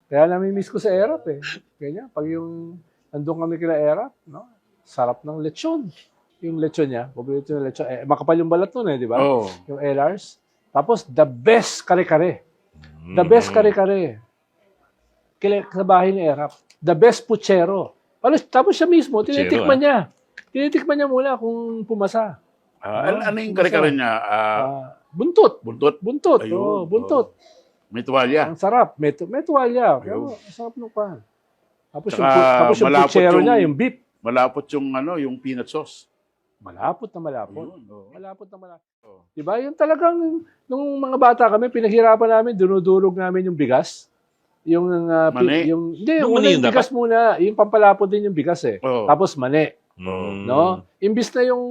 Kaya nami-miss ko sa Erap eh. Ganyan, pag yung andun kami kila Erap, no? Sarap ng lechon. Yung lechon niya, paborito yung lechon. Eh, makapal yung balat nun eh, di ba? Oh. Yung LRs. Tapos, the best kare-kare. The best kare-kare. Sa bahay ni Erap. The best puchero. Tapos siya mismo, tinitikman ah. niya. Tinitikman niya muna kung pumasa. Ano yung kare-kare niya? Buntot. Buntot? Buntot. Ayun, Oh, buntot. May tuwalya. Ang sarap. May tuwalya. Ayun. Pero, ang sarap nung pan. Tapos Tsaka yung malapot puchero yung- niya, yung beef. Malapot yung peanut sauce. Malapot na malapot. Ayun, oh. Malapot na malapot. Oh. Diba? Yung talagang, nung mga bata kami, pinaghirapan namin, dinudurog namin yung bigas. Yung, Mani? hindi, Yung yung mani yun bigas muna. Yung pampalapot din yung bigas eh. Oh. Tapos mani. Mm. No? Imbis na yung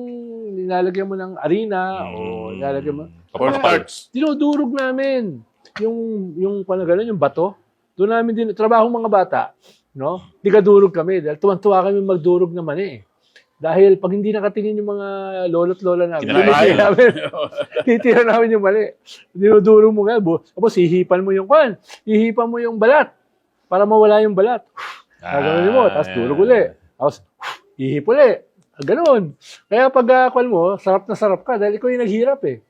nilalagyan mo ng harina o nilalagyan mo. Cornstarch. Dinudurog namin yung paano gano'n, yung bato. Doon namin din, trabaho mga bata, no? Tigadurog kami dahil tuwan-tuwa kami magdurog ng mani eh. Dahil pag hindi nakatingin yung mga lolo't lola namin, Kinakain. titira namin yung mali. Dinudurog mo nga, tapos hihipan mo yung kwan, hihipan mo yung balat para mawala yung balat. Gagawin mo, tapos durog uli. Tapos hihip uli. Ganon. Kaya pag kwan mo, sarap na sarap ka dahil ikaw yung naghirap eh.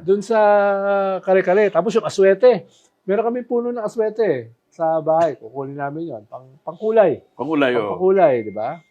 Doon sa kare-kare. Tapos yung aswete. Meron kami puno ng aswete sa bahay. Kukunin namin yon pangkulay. Pangulay, oh. Pangkulay, di ba?